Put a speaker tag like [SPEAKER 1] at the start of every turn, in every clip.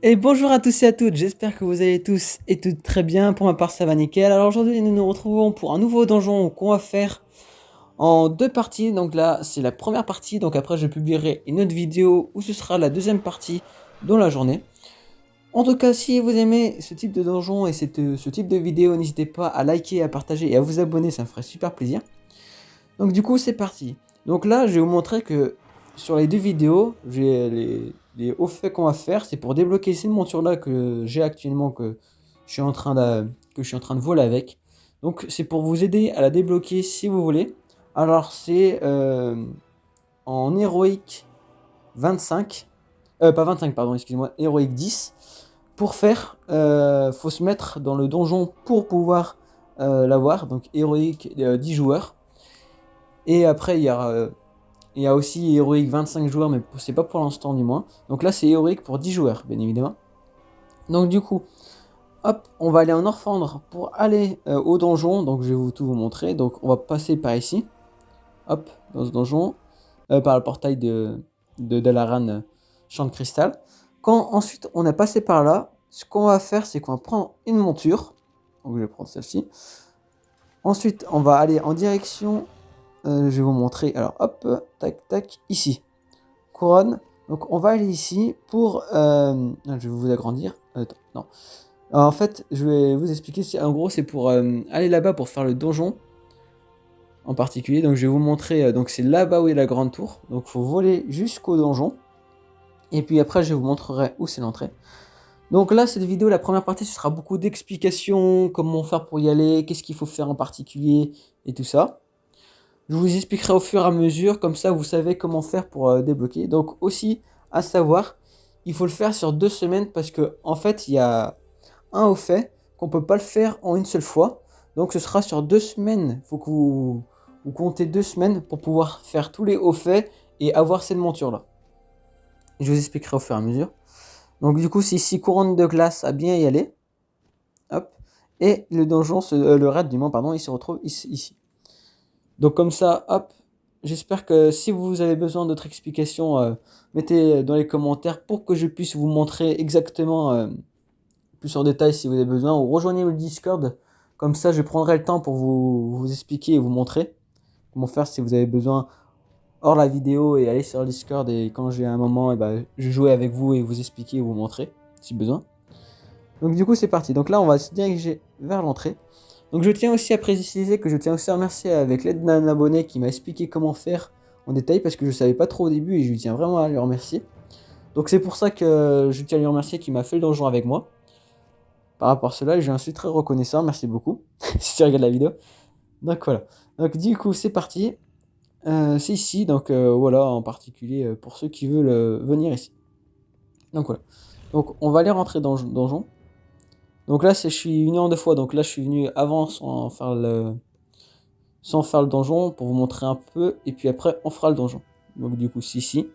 [SPEAKER 1] Et bonjour à tous et à toutes, j'espère que vous allez tous et toutes très bien, pour ma part ça va nickel. Alors aujourd'hui nous nous retrouvons pour un nouveau donjon qu'on va faire en deux parties. Donc là c'est la première partie, donc après je publierai une autre vidéo où ce sera la deuxième partie dans la journée. En tout cas, si vous aimez ce type de donjon et ce type de vidéo, n'hésitez pas à liker, à partager et à vous abonner, ça me ferait super plaisir. Donc du coup c'est parti. Donc là je vais vous montrer que sur les deux vidéos, j'ai les hauts faits qu'on va faire, c'est pour débloquer cette monture là que j'ai actuellement, que je suis en train de voler avec. Donc c'est pour vous aider à la débloquer si vous voulez. Alors c'est en héroïque 25, pas 25 pardon, excusez-moi, héroïque 10. Pour faire, faut se mettre dans le donjon pour pouvoir l'avoir. Donc héroïque 10 joueurs. Et après, il y a aussi héroïque 25 joueurs, mais c'est pas pour l'instant du moins. Donc là, c'est héroïque pour 10 joueurs, bien évidemment. Donc du coup, hop, on va aller en Orphandre pour aller au donjon. Donc je vais tout vous montrer. Donc on va passer par ici. Hop, dans ce donjon. Par le portail de Dalaran, Champ de Cristal. Quand ensuite on a passé par là, ce qu'on va faire, c'est qu'on va prendre une monture. Donc je vais prendre celle-ci. Ensuite, on va aller en direction. Je vais vous montrer. Alors hop, tac, tac, ici. Couronne. Donc on va aller ici pour... je vais vous agrandir. Attends, non. Alors, en fait, je vais vous expliquer. En gros, c'est pour aller là-bas pour faire le donjon en particulier. Donc je vais vous montrer. Donc c'est là-bas où est la grande tour. Donc il faut voler jusqu'au donjon. Et puis après, je vous montrerai où c'est l'entrée. Donc là, cette vidéo, la première partie, ce sera beaucoup d'explications, comment faire pour y aller, qu'est-ce qu'il faut faire en particulier et tout ça. Je vous expliquerai au fur et à mesure, comme ça vous savez comment faire pour débloquer. Donc aussi, à savoir, il faut le faire sur 2 semaines parce que en fait, il y a un au fait qu'on peut pas le faire en une seule fois. Donc ce sera sur 2 semaines. Il faut que vous comptez 2 semaines pour pouvoir faire tous les hauts faits et avoir cette monture là. Je vous expliquerai au fur et à mesure. Donc du coup, c'est ici couronne de glace à bien y aller. Hop. Et le donjon, le raid du moins, pardon, il se retrouve ici. Donc comme ça, hop, j'espère que si vous avez besoin d'autres explications, mettez dans les commentaires pour que je puisse vous montrer exactement plus en détail si vous avez besoin, ou rejoignez le Discord, comme ça je prendrai le temps pour vous expliquer et vous montrer comment faire si vous avez besoin hors la vidéo et aller sur le Discord et quand j'ai un moment, et ben, je jouer avec vous et vous expliquer et vous montrer si besoin. Donc du coup c'est parti, donc là on va se diriger vers l'entrée. Donc je tiens aussi à préciser que je tiens aussi à remercier avec l'aide d'un abonné qui m'a expliqué comment faire en détail parce que je savais pas trop au début et je lui tiens vraiment à lui remercier. Donc c'est pour ça que je tiens à lui remercier qui m'a fait le donjon avec moi. Par rapport à cela, je suis très reconnaissant, merci beaucoup si tu regardes la vidéo. Donc voilà. Donc du coup c'est parti. C'est ici, donc voilà en particulier pour ceux qui veulent venir ici. Donc voilà. Donc on va aller rentrer dans le donjon. Donc là je suis venu en 2 fois, donc là je suis venu avant sans faire le donjon pour vous montrer un peu et puis après on fera le donjon. Donc du coup si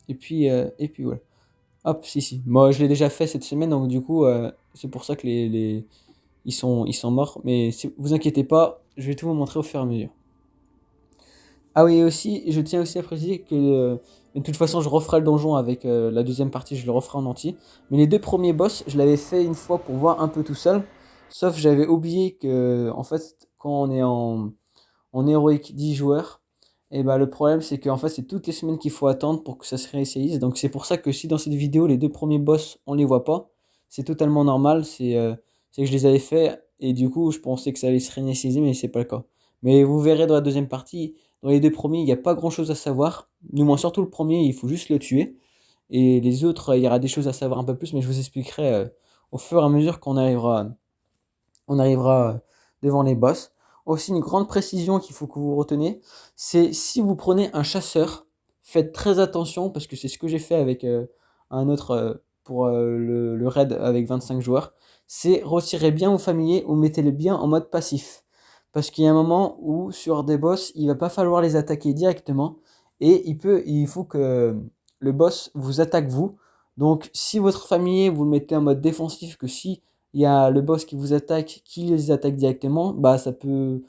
[SPEAKER 1] et puis voilà. Hop si. Moi je l'ai déjà fait cette semaine donc du coup c'est pour ça que ils sont morts mais vous inquiétez pas, je vais tout vous montrer au fur et à mesure. Ah oui, et aussi je tiens aussi à préciser que de toute façon je referai le donjon avec la deuxième partie, je le referai en entier. Mais les deux premiers boss, je l'avais fait une fois pour voir un peu tout seul. Sauf j'avais oublié que en fait quand on est en héroïque 10 joueurs, et bah le problème c'est que en fait c'est toutes les semaines qu'il faut attendre pour que ça se réinitialise. Donc c'est pour ça que si dans cette vidéo les deux premiers boss on les voit pas, c'est totalement normal, c'est que je les avais fait et du coup je pensais que ça allait se réinitialiser mais c'est pas le cas. Mais vous verrez dans la deuxième partie, dans les deux premiers il n'y a pas grand chose à savoir. Du moins surtout le premier, il faut juste le tuer. Et les autres, il y aura des choses à savoir un peu plus, mais je vous expliquerai au fur et à mesure on arrivera devant les boss. Aussi, une grande précision qu'il faut que vous reteniez, c'est si vous prenez un chasseur, faites très attention parce que c'est ce que j'ai fait avec un autre pour le raid avec 25 joueurs. C'est retirer bien vos familiers ou mettez-les bien en mode passif. Parce qu'il y a un moment où sur des boss, il va pas falloir les attaquer directement et il faut que le boss vous attaque vous. Donc si votre familier vous le mettez en mode défensif, que si il y a le boss qui vous attaque, qui les attaque directement, bah ça peut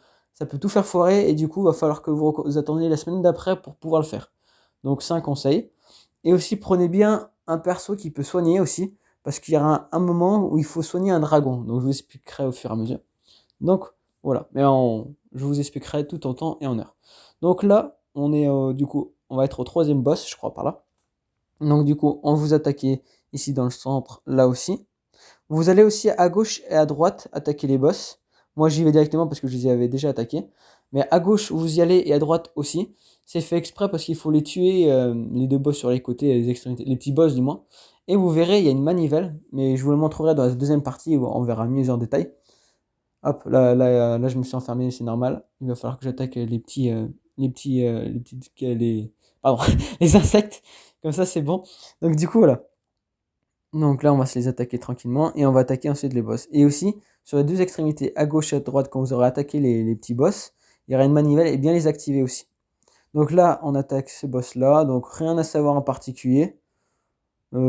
[SPEAKER 1] tout faire foirer et du coup, il va falloir que vous attendiez la semaine d'après pour pouvoir le faire. Donc c'est un conseil. Et aussi, prenez bien un perso qui peut soigner aussi, parce qu'il y aura un moment où il faut soigner un dragon. Donc je vous expliquerai au fur et à mesure. Donc voilà, je vous expliquerai tout en temps et en heure. Donc là, on est du coup, on va être au troisième boss, je crois, par là. Donc du coup, on vous attaquer ici dans le centre, là aussi. Vous allez aussi à gauche et à droite attaquer les boss. Moi, j'y vais directement parce que je les avais déjà attaqués. Mais à gauche, vous y allez et à droite aussi. C'est fait exprès parce qu'il faut les tuer, les deux boss sur les côtés, les extrémités, les petits boss du moins. Et vous verrez, il y a une manivelle, mais je vous le montrerai dans la deuxième partie où on verra mieux en détail. Hop, là, je me suis enfermé, c'est normal. Il va falloir que j'attaque pardon, les insectes. Comme ça, c'est bon. Donc, du coup, voilà. Donc là, on va se les attaquer tranquillement et on va attaquer ensuite les boss. Et aussi, sur les deux extrémités, à gauche et à droite, quand vous aurez attaqué les petits boss, il y aura une manivelle et bien les activer aussi. Donc là, on attaque ce boss-là. Donc rien à savoir en particulier.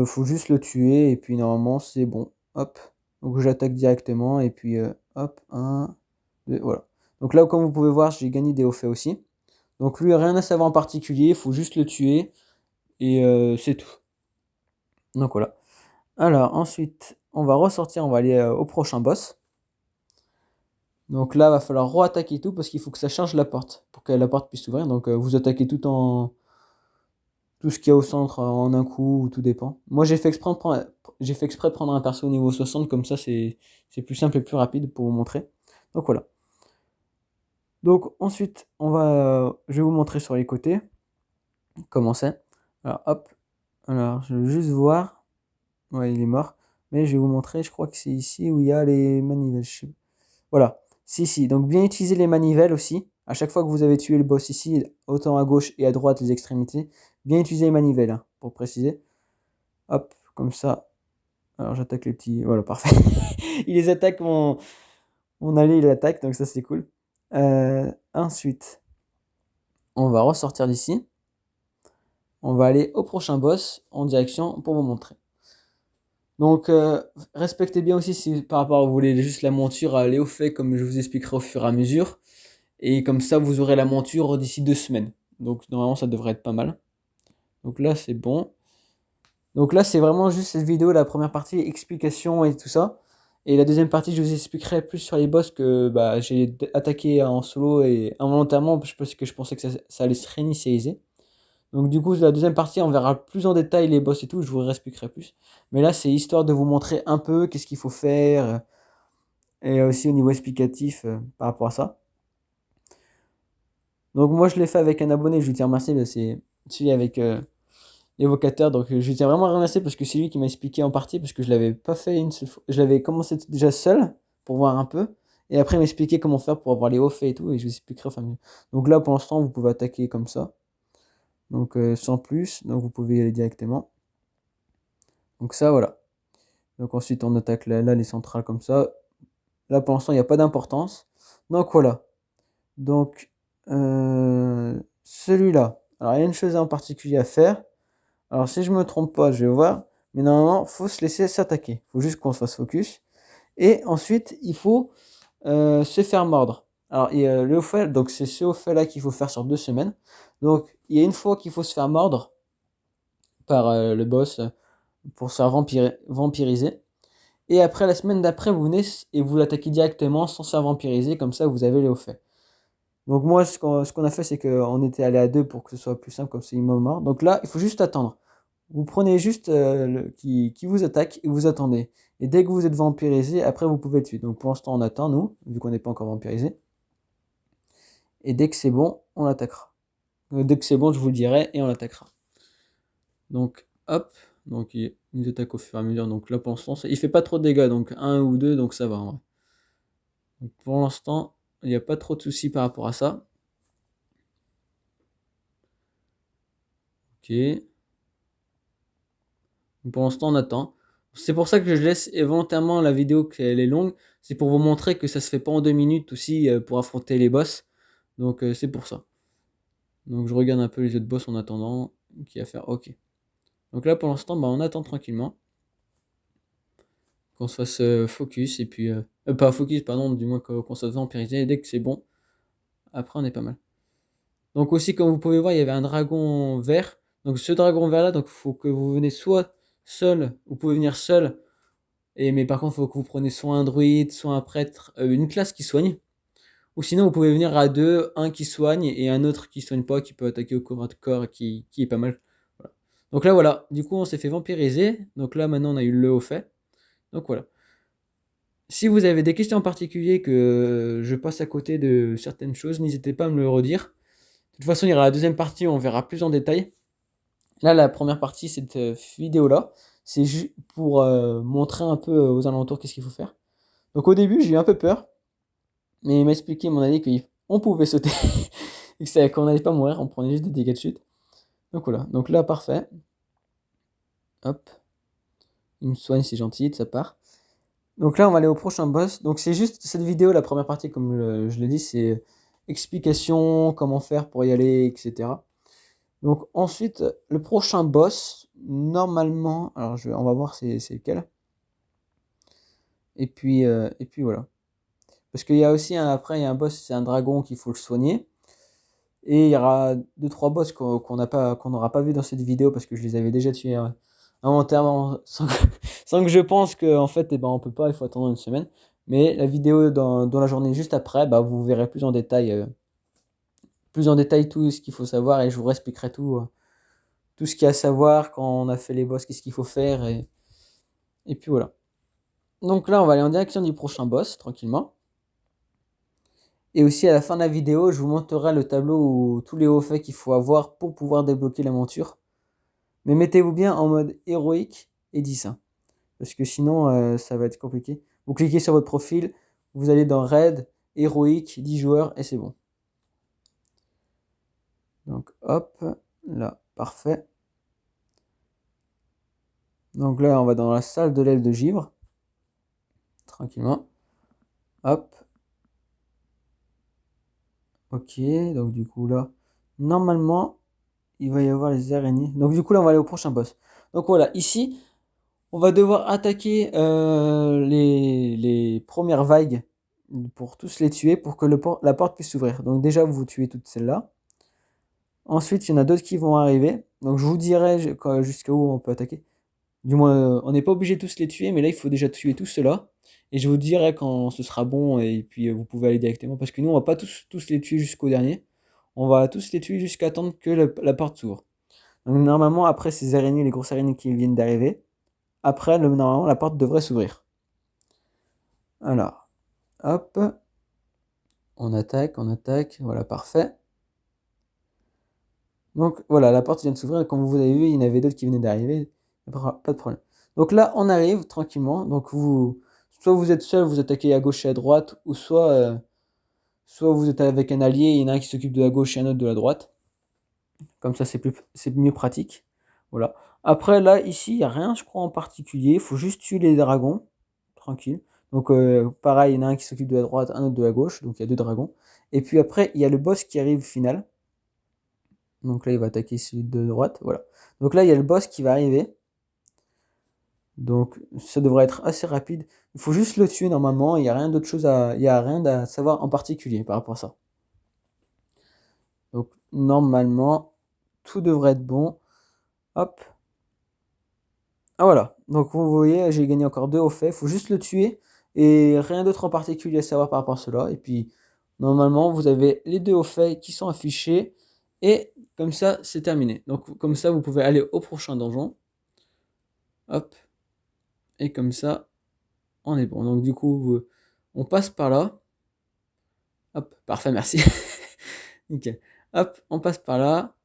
[SPEAKER 1] Faut juste le tuer et puis normalement, c'est bon. Hop. Donc j'attaque directement et puis hop, 1, 2, voilà. Donc là, comme vous pouvez voir, j'ai gagné des hauts faits aussi. Donc lui, rien à savoir en particulier, il faut juste le tuer et c'est tout. Donc voilà. Alors ensuite, on va ressortir, on va aller au prochain boss. Donc là, va falloir re-attaquer tout parce qu'il faut que ça charge la porte pour que la porte puisse s'ouvrir. Donc vous attaquez tout ce qu'il y a au centre en un coup, tout dépend. Moi, j'ai fait exprès de prendre un perso au niveau 60, comme ça c'est plus simple et plus rapide pour vous montrer. Donc voilà. Donc ensuite, je vais vous montrer sur les côtés comment c'est. Alors hop, alors je vais juste voir. Ouais, il est mort. Mais je vais vous montrer, je crois que c'est ici où il y a les manivelles. Voilà, c'est ici. Donc bien utiliser les manivelles aussi. À chaque fois que vous avez tué le boss ici, autant à gauche et à droite les extrémités, bien utiliser les manivelles, hein, pour préciser. Hop, comme ça. Alors j'attaque les petits. Voilà, parfait. Il les attaque, mon allié il attaque, donc ça c'est cool. Ensuite, on va ressortir d'ici. On va aller au prochain boss en direction pour vous montrer. Donc, respectez bien aussi si par rapport à vous voulez juste la monture à aller au fait, comme je vous expliquerai au fur et à mesure. Et comme ça, vous aurez la monture d'ici 2 semaines. Donc, normalement, ça devrait être pas mal. Donc là, c'est bon. Donc là, c'est vraiment juste cette vidéo, la première partie, explication et tout ça. Et la deuxième partie, je vous expliquerai plus sur les boss que j'ai attaqué en solo et involontairement parce que je pensais que ça allait se réinitialiser. Donc du coup, la deuxième partie, on verra plus en détail les boss et tout, je vous réexpliquerai plus. Mais là, c'est histoire de vous montrer un peu qu'est-ce qu'il faut faire, et aussi au niveau explicatif par rapport à ça. Donc moi, je l'ai fait avec un abonné, je lui tiens à remercier, c'est celui avec l'évocateur, donc je lui tiens vraiment à remercier parce que c'est lui qui m'a expliqué en partie, parce que je l'avais pas fait une seule fois. Je l'avais commencé déjà seul, pour voir un peu, et après il m'a expliqué comment faire pour avoir les hauts faits et tout, et je vous expliquerai enfin mieux. Donc là, pour l'instant, vous pouvez attaquer comme ça. Donc sans plus, donc vous pouvez y aller directement. Donc ça, voilà. Donc ensuite, on attaque là les centrales comme ça. Là, pour l'instant, il n'y a pas d'importance. Donc voilà. Donc, celui-là. Alors, il y a une chose en particulier à faire. Alors, si je me trompe pas, je vais voir. Mais normalement, il faut se laisser s'attaquer. Il faut juste qu'on se fasse focus. Et ensuite, il faut se faire mordre. Alors, il y a le fait, donc c'est ce fait-là qu'il faut faire sur 2 semaines. Donc, il y a une fois qu'il faut se faire mordre par le boss pour se faire vampiriser. Et après, la semaine d'après, vous venez et vous l'attaquez directement sans se faire vampiriser, comme ça vous avez les hauts faits. Donc moi, ce qu'on a fait, c'est qu'on était allé à 2 pour que ce soit plus simple, comme c'est immense mort. Donc là, il faut juste attendre. Vous prenez juste qui vous attaque et vous attendez. Et dès que vous êtes vampirisé, après vous pouvez le tuer. Donc pour l'instant, on attend, nous, vu qu'on n'est pas encore vampirisé. Et dès que c'est bon, on l'attaquera. Dès que c'est bon, je vous le dirai et on l'attaquera. Donc, hop. Donc il nous attaque au fur et à mesure. Donc là pour l'instant, il fait pas trop de dégâts. Donc 1 ou 2, donc ça va en vrai. Donc, pour l'instant, il n'y a pas trop de soucis par rapport à ça. Ok. Donc, pour l'instant, on attend. C'est pour ça que je laisse volontairement la vidéo qu'elle est longue. C'est pour vous montrer que ça se fait pas en 2 minutes aussi pour affronter les boss. Donc c'est pour ça. Donc je regarde un peu les autres boss en attendant. Qui à faire. Ok. Donc là pour l'instant, on attend tranquillement. Qu'on se fasse focus et puis. Pas focus, pardon, du moins qu'on se fasse vampiriser. Et dès que c'est bon, après on est pas mal. Donc aussi, comme vous pouvez voir, il y avait un dragon vert. Donc ce dragon vert là, donc il faut que vous venez soit seul, vous pouvez venir seul, mais par contre, il faut que vous preniez soit un druide, soit un prêtre, une classe qui soigne. Ou sinon, vous pouvez venir à deux, un qui soigne et un autre qui soigne pas, qui peut attaquer au corps à corps et qui est pas mal. Voilà. Donc là, voilà. Du coup, on s'est fait vampiriser. Donc là, maintenant, on a eu le haut fait. Donc voilà. Si vous avez des questions en particulier que je passe à côté de certaines choses, n'hésitez pas à me le redire. De toute façon, il y aura la deuxième partie où on verra plus en détail. Là, la première partie, cette vidéo-là, c'est juste pour montrer un peu aux alentours qu'est-ce qu'il faut faire. Donc au début, j'ai eu un peu peur, mais il m'a expliqué, mon ami, qu'on pouvait sauter et qu'on n'allait pas mourir, on prenait juste des dégâts de chute. Donc voilà, donc là, parfait. Hop, il me soigne, c'est gentil, de sa part. Donc là, on va aller au prochain boss. Donc c'est juste cette vidéo, la première partie, comme je l'ai dit, c'est explication, comment faire pour y aller, etc. Donc ensuite, le prochain boss, normalement, alors on va voir c'est lequel. Et puis voilà. Parce qu'il y a aussi après, il y a un boss, c'est un dragon qu'il faut le soigner. Et il y aura 2-3 boss qu'on n'aura pas vu dans cette vidéo parce que je les avais déjà tués involontairement sans que je pense qu'en fait, eh ben, on peut pas, il faut attendre une semaine. Mais la vidéo dans la journée juste après, bah, vous verrez plus en détail tout ce qu'il faut savoir et je vous expliquerai tout ce qu'il y a à savoir quand on a fait les boss, qu'est-ce qu'il faut faire et puis voilà. Donc là, on va aller en direction du prochain boss tranquillement. Et aussi à la fin de la vidéo, je vous montrerai le tableau où tous les hauts faits qu'il faut avoir pour pouvoir débloquer la monture. Mais mettez-vous bien en mode héroïque et 10. Hein, parce que sinon, ça va être compliqué. Vous cliquez sur votre profil, vous allez dans Raid, héroïque, 10 joueurs et c'est bon. Donc hop, là, parfait. Donc là, on va dans la salle de l'aile de givre. Tranquillement. Hop. Ok, donc du coup là, normalement, il va y avoir les araignées. Donc du coup là, on va aller au prochain boss. Donc voilà, ici, on va devoir attaquer les premières vagues pour tous les tuer pour que la porte puisse s'ouvrir. Donc déjà, vous tuez toutes celles-là. Ensuite, il y en a d'autres qui vont arriver. Donc je vous dirai jusqu'à où on peut attaquer. Du moins, on n'est pas obligé de tous les tuer, mais là, il faut déjà tuer tous ceux-là. Et je vous dirai quand ce sera bon, et puis vous pouvez aller directement. Parce que nous, on va pas tous les tuer jusqu'au dernier. On va tous les tuer jusqu'à attendre que la porte s'ouvre. Donc normalement, après ces araignées, les grosses araignées qui viennent d'arriver, après, normalement, la porte devrait s'ouvrir. Alors, hop. On attaque, voilà, parfait. Donc voilà, la porte vient de s'ouvrir, et comme vous avez vu, il y en avait d'autres qui venaient d'arriver. Pas de problème. Donc là, on arrive tranquillement. Donc soit vous êtes seul, vous attaquez à gauche et à droite, ou soit vous êtes avec un allié, il y en a un qui s'occupe de la gauche et un autre de la droite. Comme ça, c'est mieux pratique. Voilà. Après, là, ici, il n'y a rien, je crois, en particulier. Il faut juste tuer les dragons. Tranquille. Donc, pareil, il y en a un qui s'occupe de la droite, un autre de la gauche. Donc, il y a 2 dragons. Et puis après, il y a le boss qui arrive final. Donc là, il va attaquer celui de droite. Voilà. Donc là, il y a le boss qui va arriver. Donc, ça devrait être assez rapide. Il faut juste le tuer normalement. Il n'y a rien d'autre chose il y a rien à savoir en particulier par rapport à ça. Donc, normalement, tout devrait être bon. Hop. Ah voilà. Donc, vous voyez, j'ai gagné encore 2 au fait. Il faut juste le tuer. Et rien d'autre en particulier à savoir par rapport à cela. Et puis, normalement, vous avez les 2 au fait qui sont affichés. Et comme ça, c'est terminé. Donc, comme ça, vous pouvez aller au prochain donjon. Hop. Et comme ça, on est bon. Donc du coup, on passe par là. Hop, parfait, merci. Nickel. Hop, on passe par là.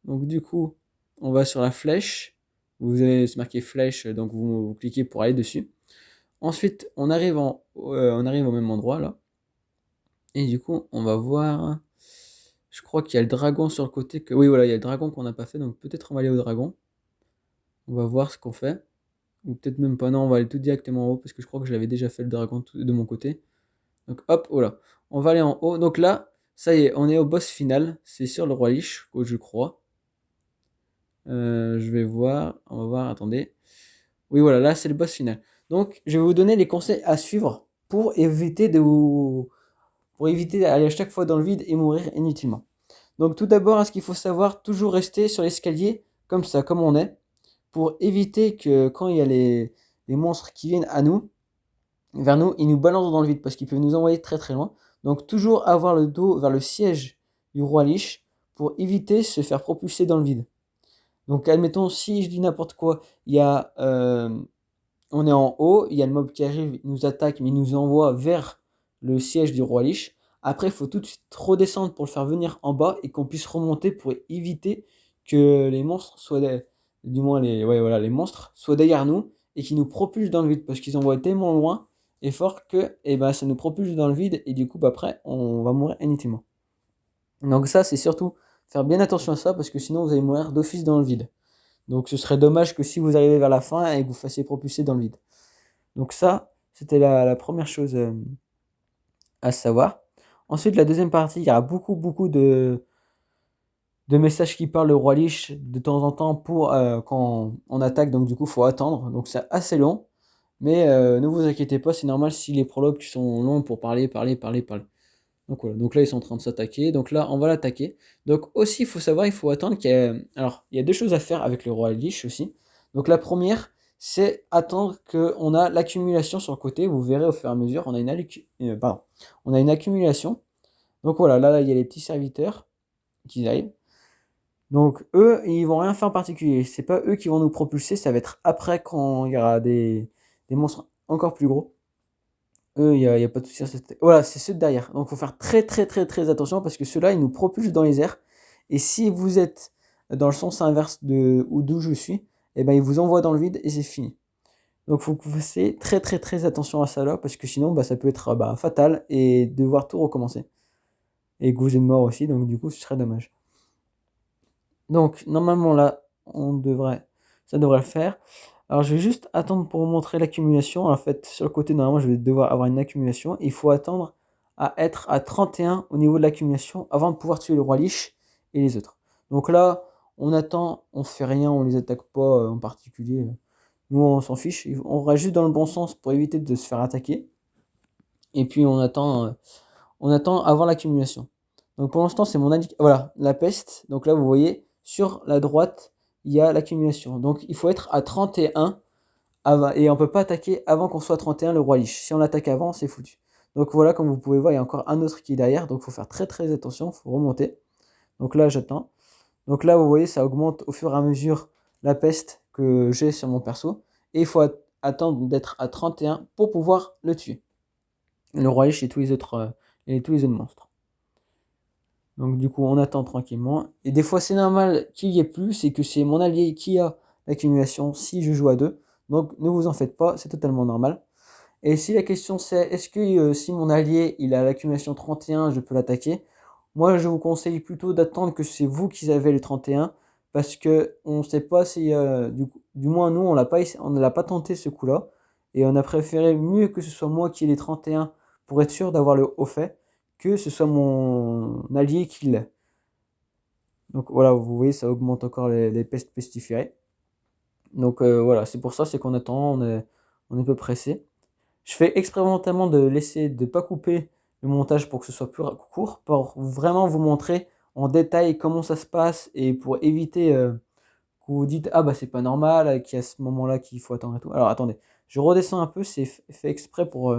[SPEAKER 1] Donc du coup, on va sur la flèche. Vous avez marqué flèche, donc vous cliquez pour aller dessus. Ensuite, on arrive au même endroit là. Et du coup, on va voir. Je crois qu'il y a le dragon sur le côté. Oui, voilà, il y a le dragon qu'on n'a pas fait. Donc peut-être on va aller au dragon. On va voir ce qu'on fait. Ou peut-être même pas, non, on va aller tout directement en haut parce que je crois que je l'avais déjà fait le dragon de mon côté. Donc hop, voilà. On va aller en haut. Donc là, ça y est, on est au boss final. C'est sur le roi Lich, je crois. Je vais voir. On va voir, attendez. Oui, voilà, là c'est le boss final. Donc je vais vous donner les conseils à suivre pour éviter d'aller à chaque fois dans le vide et mourir inutilement. Donc tout d'abord, ce qu'il faut savoir, toujours rester sur l'escalier comme ça, comme on est. pour éviter que quand il y a les monstres qui viennent vers nous, ils nous balancent dans le vide parce qu'ils peuvent nous envoyer très très loin. Donc toujours avoir le dos vers le siège du roi Lich pour éviter de se faire propulser dans le vide. Donc admettons, si je dis n'importe quoi, on est en haut, il y a le mob qui arrive, il nous attaque, mais il nous envoie vers le siège du roi Lich. Après, il faut tout de suite redescendre pour le faire venir en bas et qu'on puisse remonter pour éviter que les monstres soient, du moins les monstres soient derrière nous et qui nous propulsent dans le vide parce qu'ils envoient tellement loin et fort que ça nous propulse dans le vide et du coup, après, on va mourir inutilement. Donc ça, c'est surtout faire bien attention à ça parce que sinon, vous allez mourir d'office dans le vide. Donc ce serait dommage que si vous arrivez vers la fin et que vous fassiez propulser dans le vide. Donc ça, c'était la première chose à savoir. Ensuite, la deuxième partie, il y aura beaucoup de messages qui parlent de Roi Lich de temps en temps pour quand on attaque. Donc du coup, il faut attendre. Donc c'est assez long. Mais ne vous inquiétez pas, c'est normal si les prologues sont longs pour parler. Donc voilà, donc là ils sont en train de s'attaquer, donc là on va l'attaquer. Donc aussi il faut savoir, il faut attendre Alors il y a deux choses à faire avec le roi Lich aussi. Donc la première, c'est attendre qu'on a l'accumulation sur le côté, vous verrez au fur et à mesure, on a une accumulation. Donc voilà, là il y a les petits serviteurs qui arrivent. Donc eux, ils vont rien faire en particulier, c'est pas eux qui vont nous propulser, ça va être après quand il y aura des monstres encore plus gros. Eux, il y a pas de souci. Voilà, c'est ceux de derrière. Donc, il faut faire très attention parce que ceux-là, ils nous propulsent dans les airs. Et si vous êtes dans le sens inverse d'où je suis, ils vous envoient dans le vide et c'est fini. Donc, il faut que vous fassiez très attention à ça là parce que sinon, ça peut être fatal et devoir tout recommencer. Et que vous êtes mort aussi, donc du coup, ce serait dommage. Donc, normalement, là, ça devrait le faire. Alors, je vais juste attendre pour vous montrer l'accumulation. En fait, sur le côté, normalement, je vais devoir avoir une accumulation. Il faut attendre à être à 31 au niveau de l'accumulation avant de pouvoir tuer le roi Lich et les autres. Donc là, on attend, on fait rien, on les attaque pas en particulier. Nous, on s'en fiche. On reste juste dans le bon sens pour éviter de se faire attaquer. Et puis, on attend avant l'accumulation. Donc, pour l'instant, c'est mon indicateur. Voilà, la peste. Donc là, vous voyez, sur la droite, il y a l'accumulation. Donc il faut être à 31 et on ne peut pas attaquer avant qu'on soit à 31 le roi Lich. Si on l'attaque avant, c'est foutu. Donc voilà, comme vous pouvez voir, il y a encore un autre qui est derrière. Donc il faut faire très attention, il faut remonter. Donc là, j'attends. Donc là, vous voyez, ça augmente au fur et à mesure la peste que j'ai sur mon perso. Et il faut attendre d'être à 31 pour pouvoir le tuer. Le roi Lich et tous les autres monstres. Donc du coup, on attend tranquillement. Et des fois, c'est normal qu'il y ait plus, c'est que c'est mon allié qui a l'accumulation si je joue à 2. Donc ne vous en faites pas, c'est totalement normal. Et si la question c'est, est-ce que si mon allié il a l'accumulation 31, je peux l'attaquer? Moi, je vous conseille plutôt d'attendre que c'est vous qui avez le 31, parce que on ne sait pas si, du moins nous, on ne l'a pas tenté ce coup-là. Et on a préféré mieux que ce soit moi qui ai les 31 pour être sûr d'avoir le haut fait que ce soit mon allié qui l'ait. Donc voilà, vous voyez, ça augmente encore les pestes pestiférées. Donc voilà, c'est pour ça, c'est qu'on attend, on est peu pressé. Je fais expérimentalement de laisser, de pas couper le montage pour que ce soit plus court, pour vraiment vous montrer en détail comment ça se passe et pour éviter que vous dites ah c'est pas normal, qu'il y a ce moment-là qu'il faut attendre et tout. Alors attendez, je redescends un peu, c'est fait exprès pour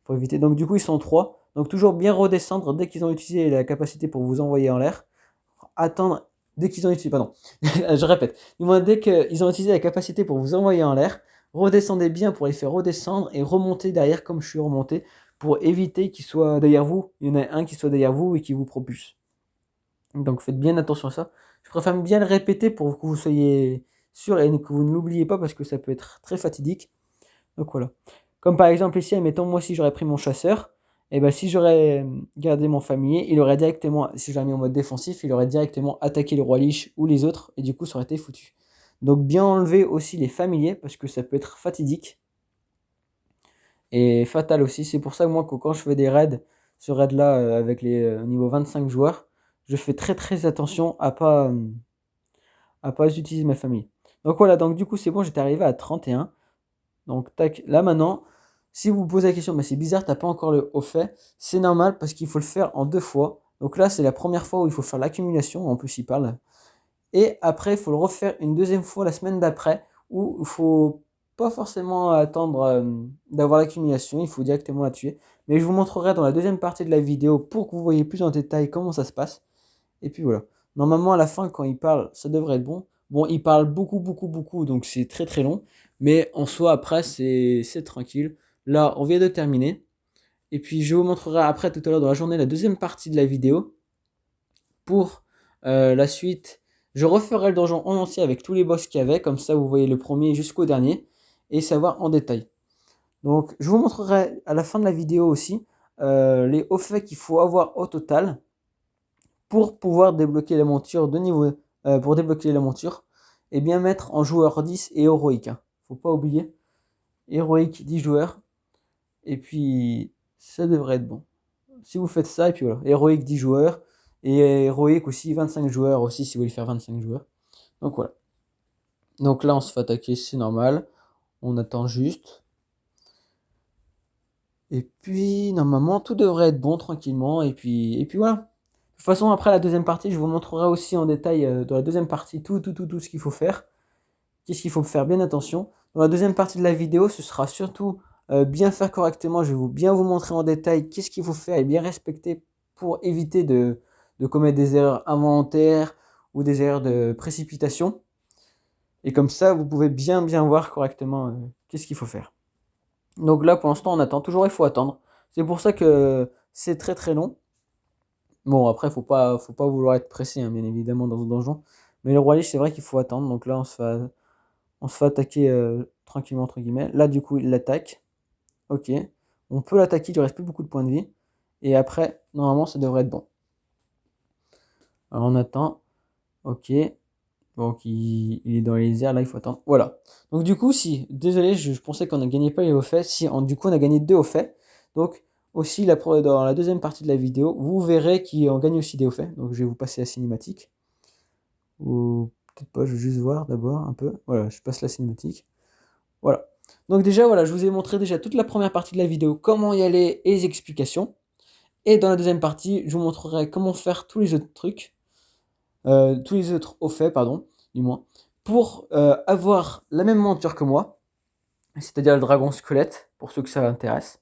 [SPEAKER 1] éviter. Donc du coup ils sont 3. Donc toujours bien redescendre dès qu'ils ont utilisé la capacité pour vous envoyer en l'air. Attendre dès qu'ils ont utilisé, pardon, je répète. Dès qu'ils ont utilisé la capacité pour vous envoyer en l'air, redescendez bien pour les faire redescendre et remonter derrière comme je suis remonté pour éviter qu'ils soient derrière vous. Il y en a un qui soit derrière vous et qui vous propulse. Donc faites bien attention à ça. Je préfère bien le répéter pour que vous soyez sûr et que vous ne l'oubliez pas parce que ça peut être très fatidique. Donc voilà. Comme par exemple ici, admettons, moi si j'aurais pris mon chasseur, et si j'aurais gardé mon familier, il aurait directement, si je l'avais mis en mode défensif, il aurait directement attaqué le roi Lich ou les autres, et du coup ça aurait été foutu. Donc bien enlever aussi les familiers, parce que ça peut être fatidique, et fatal aussi. C'est pour ça que moi, quand je fais des raids, ce raid-là, avec les niveau 25 joueurs, je fais très attention à pas utiliser ma famille. Donc voilà, donc du coup c'est bon, j'étais arrivé à 31. Donc tac, là maintenant, si vous vous posez la question, mais c'est bizarre, t'as pas encore le haut fait, c'est normal parce qu'il faut le faire en 2 fois. Donc là, c'est la première fois où il faut faire l'accumulation, en plus il parle. Et après, il faut le refaire une deuxième fois la semaine d'après, où il faut pas forcément attendre d'avoir l'accumulation, il faut directement la tuer. Mais je vous montrerai dans la deuxième partie de la vidéo pour que vous voyez plus en détail comment ça se passe. Et puis voilà. Normalement, à la fin, quand il parle, ça devrait être bon. Bon, il parle beaucoup, beaucoup, beaucoup, donc c'est très très long. Mais en soi, après, c'est tranquille. Là, on vient de terminer. Et puis, je vous montrerai après, tout à l'heure dans la journée, la deuxième partie de la vidéo. Pour la suite, je referai le donjon en entier avec tous les boss qu'il y avait. Comme ça, vous voyez le premier jusqu'au dernier. Et savoir en détail. Donc, je vous montrerai à la fin de la vidéo aussi les hauts faits qu'il faut avoir au total pour pouvoir débloquer la monture de niveau pour débloquer la monture et bien mettre en joueur 10 et héroïque. Faut pas oublier héroïque 10 joueurs et puis ça devrait être bon. Si vous faites ça et puis voilà, héroïque 10 joueurs et héroïque aussi 25 joueurs aussi si vous voulez faire 25 joueurs. Donc voilà. Donc là on se fait attaquer, c'est normal. On attend juste. Et puis normalement tout devrait être bon tranquillement et puis voilà. De toute façon, après la deuxième partie, je vous montrerai aussi en détail dans la deuxième partie tout ce qu'il faut faire. Qu'est-ce qu'il faut faire bien attention. Dans la deuxième partie de la vidéo, ce sera surtout bien faire correctement. Je vais bien vous montrer en détail qu'est-ce qu'il faut faire et bien respecter pour éviter de commettre des erreurs involontaires ou des erreurs de précipitation. Et comme ça, vous pouvez bien voir correctement qu'est-ce qu'il faut faire. Donc là, pour l'instant, on attend. Toujours, il faut attendre. C'est pour ça que c'est très très long. Bon, après, faut pas vouloir être pressé, hein, bien évidemment, dans ce donjon. Mais le roi Lich, c'est vrai qu'il faut attendre. Donc là, on se fait attaquer tranquillement, entre guillemets. Là, du coup, il l'attaque. Ok. On peut l'attaquer, il lui reste plus beaucoup de points de vie. Et après, normalement, ça devrait être bon. Alors, on attend. Ok. Donc, il est dans les airs. Là, il faut attendre. Voilà. Donc, du coup, si... Désolé, je pensais qu'on ne gagnait pas les hauts faits. Si, du coup, on a gagné 2 hauts faits. Donc, aussi, dans la deuxième partie de la vidéo, vous verrez qu'on gagne aussi des hauts faits. Donc, je vais vous passer la cinématique. Ou peut-être pas, je vais juste voir d'abord un peu. Voilà, je passe la cinématique. Voilà. Donc déjà, voilà, je vous ai montré déjà toute la première partie de la vidéo, comment y aller et les explications. Et dans la deuxième partie, je vous montrerai comment faire tous les autres trucs, tous les autres hauts faits, pardon, du moins, pour avoir la même monture que moi, c'est-à-dire le dragon squelette, pour ceux que ça intéresse.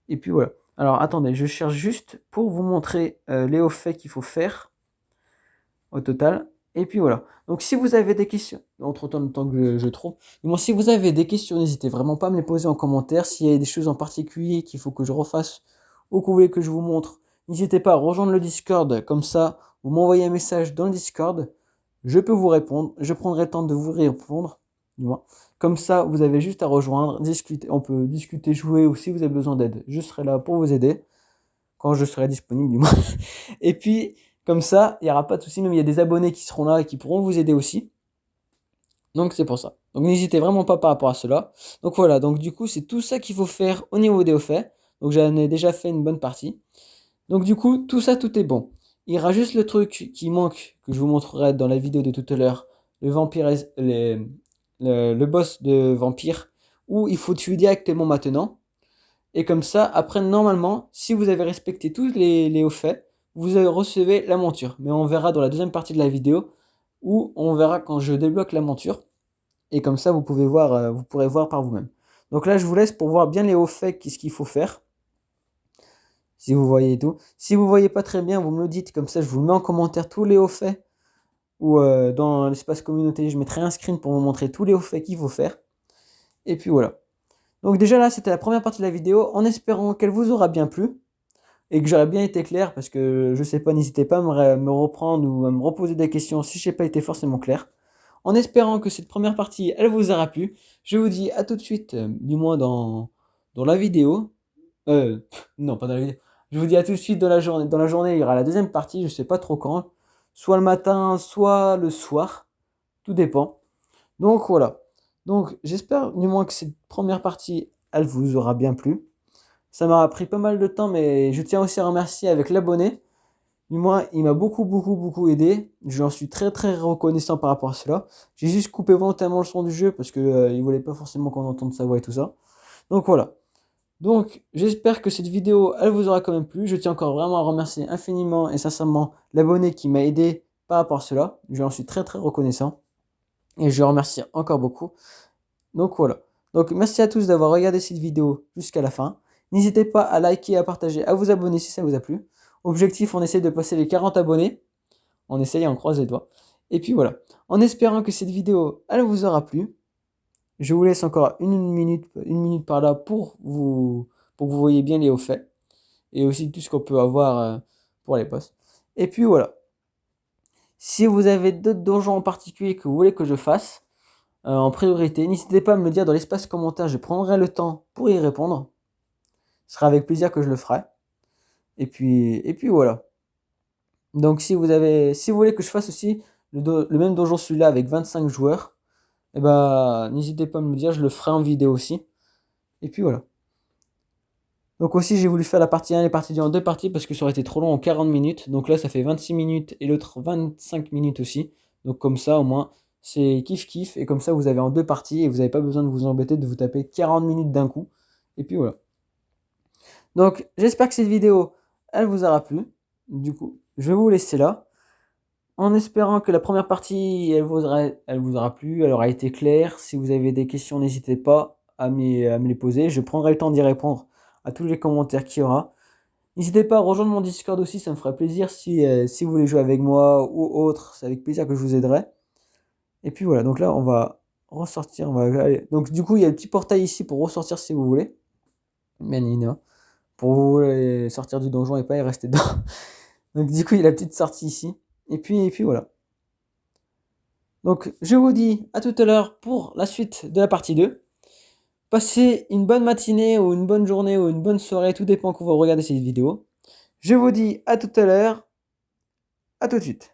[SPEAKER 1] Et puis voilà. Alors attendez, je cherche juste pour vous montrer les hauts faits qu'il faut faire au total. Et puis voilà. Donc si vous avez des questions, entre-temps, le temps que je trouve, bon, si vous avez des questions, n'hésitez vraiment pas à me les poser en commentaire. S'il y a des choses en particulier qu'il faut que je refasse ou que vous voulez que je vous montre, n'hésitez pas à rejoindre le Discord. Comme ça, vous m'envoyez un message dans le Discord. Je peux vous répondre. Je prendrai le temps de vous répondre. Du moins. Comme ça, vous avez juste à rejoindre, discuter. On peut discuter, jouer ou si vous avez besoin d'aide. Je serai là pour vous aider. Quand je serai disponible, du moins. Et puis, comme ça, il n'y aura pas de souci. Même il y a des abonnés qui seront là et qui pourront vous aider aussi. Donc c'est pour ça. Donc n'hésitez vraiment pas par rapport à cela. Donc voilà, donc du coup c'est tout ça qu'il faut faire au niveau des hauts faits. Donc j'en ai déjà fait une bonne partie. Donc du coup tout ça tout est bon. Il y aura juste le truc qui manque, que je vous montrerai dans la vidéo de tout à l'heure. Le vampire, le boss de vampire, où il faut tuer directement maintenant. Et comme ça, après normalement, si vous avez respecté tous les hauts faits, vous recevez la monture. Mais on verra dans la deuxième partie de la vidéo, où on verra quand je débloque la monture. Et comme ça, vous pourrez voir par vous-même. Donc là, je vous laisse pour voir bien les hauts faits, qu'est-ce qu'il faut faire. Si vous voyez tout. Si vous voyez pas très bien, vous me le dites. Comme ça, je vous mets en commentaire tous les hauts faits. Ou dans l'espace communauté, je mettrai un screen pour vous montrer tous les hauts faits qu'il faut faire. Et puis voilà. Donc déjà là, c'était la première partie de la vidéo. En espérant qu'elle vous aura bien plu. Et que j'aurais bien été clair. Parce que je sais pas, n'hésitez pas à me reprendre ou à me reposer des questions si je n'ai pas été forcément clair. En espérant que cette première partie, elle vous aura plu, je vous dis à tout de suite, du moins dans la vidéo. Non, pas dans la vidéo. Je vous dis à tout de suite dans la journée. Dans la journée, il y aura la deuxième partie, je sais pas trop quand. Soit le matin, soit le soir. Tout dépend. Donc voilà. Donc j'espère du moins que cette première partie, elle vous aura bien plu. Ça m'a pris pas mal de temps, mais je tiens aussi à remercier avec l'abonné. Du moins, il m'a beaucoup aidé. J'en suis très reconnaissant par rapport à cela. J'ai juste coupé volontairement le son du jeu parce que il voulait pas forcément qu'on entende sa voix et tout ça. Donc voilà. Donc j'espère que cette vidéo, elle vous aura quand même plu. Je tiens encore vraiment à remercier infiniment et sincèrement l'abonné qui m'a aidé par rapport à cela. J'en suis très très reconnaissant. Et je remercie encore beaucoup. Donc voilà. Donc merci à tous d'avoir regardé cette vidéo jusqu'à la fin. N'hésitez pas à liker, à partager, à vous abonner si ça vous a plu. Objectif, on essaie de passer les 40 abonnés. On essaye, on croise les doigts. Et puis voilà. En espérant que cette vidéo, elle vous aura plu. Je vous laisse encore une minute par là pour que vous voyez bien les hauts faits. Et aussi tout ce qu'on peut avoir pour les boss. Et puis voilà. Si vous avez d'autres donjons en particulier que vous voulez que je fasse en priorité, n'hésitez pas à me le dire dans l'espace commentaire. Je prendrai le temps pour y répondre. Ce sera avec plaisir que je le ferai. Et puis voilà. Donc si vous voulez que je fasse aussi le même donjon celui-là avec 25 joueurs, eh ben, n'hésitez pas à me le dire, je le ferai en vidéo aussi. Et puis voilà. Donc aussi j'ai voulu faire la partie 1 et la partie 2 en 2 parties parce que ça aurait été trop long en 40 minutes. Donc là ça fait 26 minutes et l'autre 25 minutes aussi. Donc comme ça au moins c'est kiff et comme ça vous avez en 2 parties et vous n'avez pas besoin de vous embêter de vous taper 40 minutes d'un coup. Et puis voilà. Donc j'espère que cette vidéo elle vous aura plu. Du coup je vais vous laisser là. En espérant que la première partie, elle vous aura plu, elle aura été claire. Si vous avez des questions, n'hésitez pas à me les poser. Je prendrai le temps d'y répondre à tous les commentaires qu'il y aura. N'hésitez pas à rejoindre mon Discord aussi, ça me ferait plaisir si vous voulez jouer avec moi ou autre. C'est avec plaisir que je vous aiderai. Et puis voilà, donc là, on va ressortir. Aller. Donc du coup, il y a le petit portail ici pour ressortir si vous voulez. Bien évidemment. Pour vous sortir du donjon et pas y rester dedans. Donc du coup, il y a la petite sortie ici. Et puis voilà. Donc je vous dis à tout à l'heure pour la suite de la partie 2. Passez une bonne matinée ou une bonne journée ou une bonne soirée, tout dépend quand vous regardez cette vidéo. Je vous dis à tout à l'heure, à tout de suite.